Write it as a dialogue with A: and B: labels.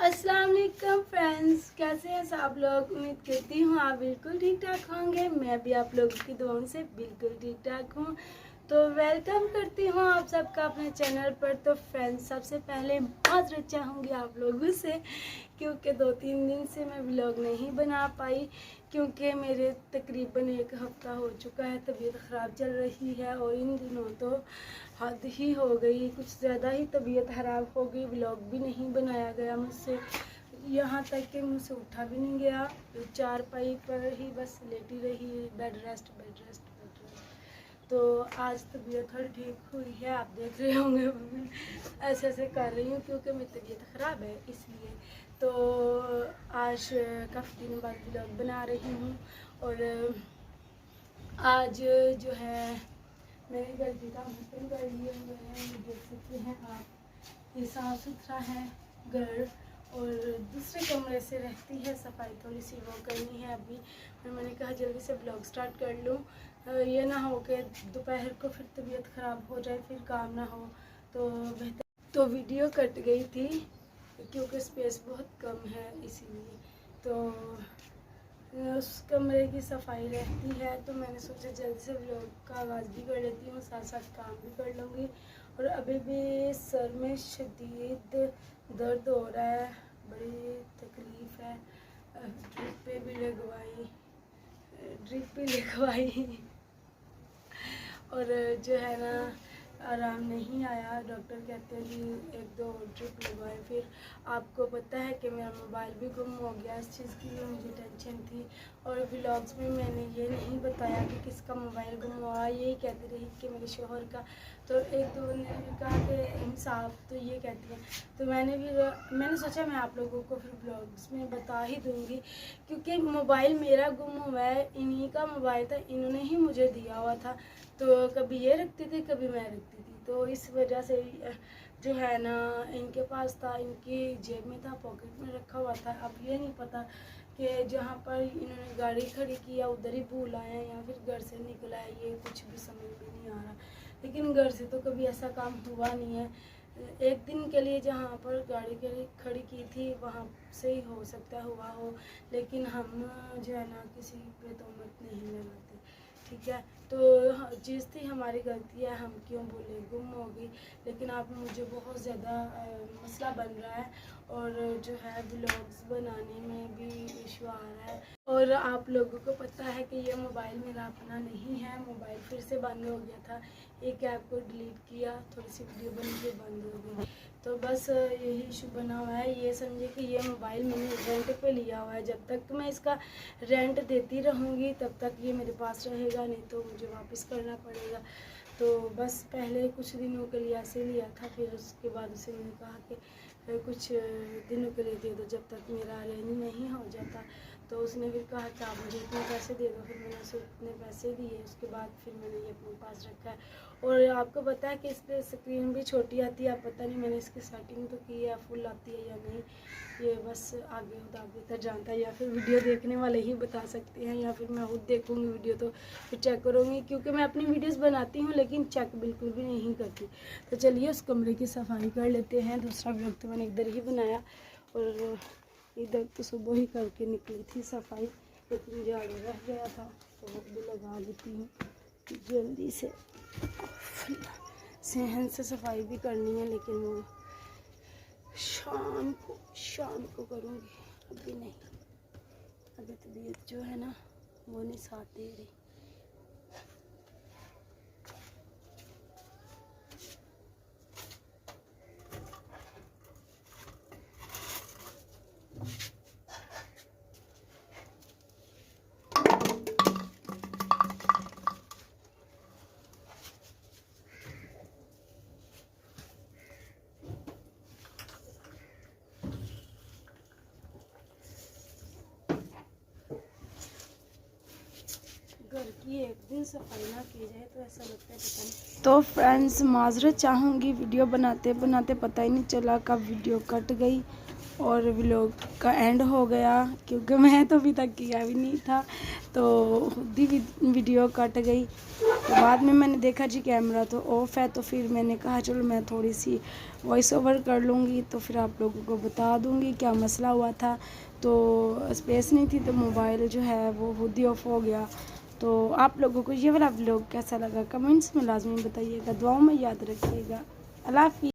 A: अस्सलाम वालेकुम फ्रेंड्स, कैसे हैं सब लोग। उम्मीद करती हूँ आप बिल्कुल ठीक ठाक होंगे। मैं भी आप लोगों की दुआओं से बिल्कुल ठीक ठाक हूँ। तो वेलकम करती हूँ आप सबका अपने चैनल पर। तो फ्रेंड्स, सबसे पहले माजरत चाहूँगी आप लोगों से, क्योंकि 2-3 दिन से मैं व्लॉग नहीं बना पाई, क्योंकि मेरे तकरीबन 1 हफ़्ता हो चुका है, तबीयत ख़राब चल रही है। और इन दिनों तो हद ही हो गई, कुछ ज़्यादा ही तबीयत ख़राब हो गई। व्लॉग भी नहीं बनाया गया मुझसे, यहाँ तक कि मुझसे उठा भी नहीं गया। चारपाई पर ही बस लेटी रही, bed rest bed rest bed rest. तो आज तबीयत थोड़ी ठीक हुई है, आप देख रहे होंगे मैं ऐसे ऐसे कर रही हूँ क्योंकि मेरी तबीयत ख़राब है इसलिए। तो आज काफ़ी दिनों बाद व्लॉग बना रही हूँ। और आज जो है मेरी गलती का बर्तन कर लिए हुए हैं, ये देख सकते हैं आप। ये साफ़ सुथरा है घर, और दूसरे कमरे से रहती है सफाई, थोड़ी सी वो करनी है अभी। और मैंने कहा जल्दी से ब्लॉग स्टार्ट कर लूँ, ये ना हो कि दोपहर को फिर तबीयत ख़राब हो जाए, फिर काम ना हो तो बेहतर। तो वीडियो कट गई थी क्योंकि स्पेस बहुत कम है इसीलिए। तो उस कमरे की सफाई रहती है, तो मैंने सोचा जल्दी से व्लॉग का आगाज़ भी कर लेती हूँ, साथ साथ काम भी कर लूँगी। और अभी भी सर में शदीद दर्द हो रहा है, बड़ी तकलीफ़ है। ड्रिप भी लगवाई और जो है ना आराम नहीं आया। डॉक्टर कहते हैं कि 1-2 ड्रिप लगवाए। फिर आपको पता है कि मेरा मोबाइल भी गुम हो गया, इस चीज़ की भी मुझे टेंशन थी। और व्लॉग्स में मैंने ये नहीं बताया कि किसका मोबाइल गुम हुआ, यही कहती रही कि मेरे शोहर का। तो 1-2 ने भी कहा कि इंसाफ तो ये कहती हैं। तो मैंने सोचा मैं आप लोगों को फिर ब्लॉग्स में बता ही दूँगी, क्योंकि मोबाइल मेरा गुम हुआ है, इन्हीं का मोबाइल था, इन्होंने ही मुझे दिया हुआ था। तो कभी ये रखती थी, कभी मैं रखती थी, तो इस वजह से जो है ना इनके पास था, इनकी जेब में था, पॉकेट में रखा हुआ था। अब ये नहीं पता कि जहाँ पर इन्होंने गाड़ी खड़ी की या उधर ही भूल आए हैं या फिर घर से निकला है, ये कुछ भी समझ में नहीं आ रहा। लेकिन घर से तो कभी ऐसा काम हुआ नहीं है। एक दिन के लिए जहाँ पर गाड़ी के लिए खड़ी की थी वहाँ से ही हो सकता हुआ हो, लेकिन हम जो है ना किसी पे तोहमत नहीं लगाते, ठीक है। तो चीज़ थी हमारी गलती है, हम क्यों बोले गुम हो गई। लेकिन आप मुझे बहुत ज़्यादा मसला बन रहा है, और जो है व्लॉग्स बनाने में भी इशू आ रहा है। और आप लोगों को पता है कि ये मोबाइल मेरा अपना नहीं है, मोबाइल फिर से बंद हो गया था। एक ऐप को डिलीट किया, थोड़ी सी वीडियो बन के बंद हो गई। तो बस यही इशू बना हुआ है। ये समझे कि ये मोबाइल मैंने रेंट पे लिया हुआ है, जब तक मैं इसका रेंट देती रहूँगी तब तक ये मेरे पास रहेगा, नहीं तो मुझे वापस करना पड़ेगा। तो बस पहले कुछ दिनों के लिए ऐसे लिया था, फिर उसके बाद उसे मैंने कहा कि कुछ दिनों के लिए दे दो जब तक मेरा अरेंज नहीं हो जाता। तो उसने फिर कहा कि आप मुझे इतने पैसे दे दो, फिर मैंने उसे उतने पैसे दिए। उसके बाद फिर मैंने ये अपने पास रखा है। और आपको पता है कि इस पर स्क्रीन भी छोटी आती है, आप पता नहीं मैंने इसकी सेटिंग तो की है, फुल आती है या नहीं, ये बस आगे खुदा बेहतर जानता है, या फिर वीडियो देखने वाले ही बता सकते हैं, या फिर मैं खुद देखूँगी वीडियो तो फिर चेक करूँगी, क्योंकि मैं अपनी वीडियोस बनाती हूँ लेकिन चेक बिल्कुल भी नहीं करती। तो चलिए उस कमरे की सफाई कर लेते हैं। दूसरा व्लॉग तो मैंने इधर ही बनाया, और इधर तो सुबह ही करके निकली थी सफाई, लेकिन झाड़ू रह गया था तो वो भी लगा लेती हूँ जल्दी से। सहन से सफाई भी करनी है, लेकिन वो शाम को करूँगी, अभी नहीं। अभी तबीयत जो है ना वो नहीं साथ दे रही। घर की एक दिन सफाई ना की जाए तो ऐसा लगता है पता नहीं। तो फ्रेंड्स, माजरत चाहूँगी, वीडियो बनाते बनाते पता ही नहीं चला कब वीडियो कट गई और व्लॉग का एंड हो गया, क्योंकि मैं तो अभी तक किया भी नहीं था, तो खुद ही वीडियो कट गई। तो बाद में मैंने देखा जी कैमरा तो ऑफ़ है, तो फिर मैंने कहा चलो मैं थोड़ी सी वॉइस ओवर कर लूँगी, तो फिर आप लोगों को बता दूँगी क्या मसला हुआ था। तो स्पेस नहीं थी, तो मोबाइल जो है वो खुद ही ऑफ हो गया। तो आप लोगों को ये वाला व्लॉग कैसा लगा कमेंट्स में लाजमी बताइएगा, दुआओं में याद रखिएगा। अल्लाह हाफ़िज़।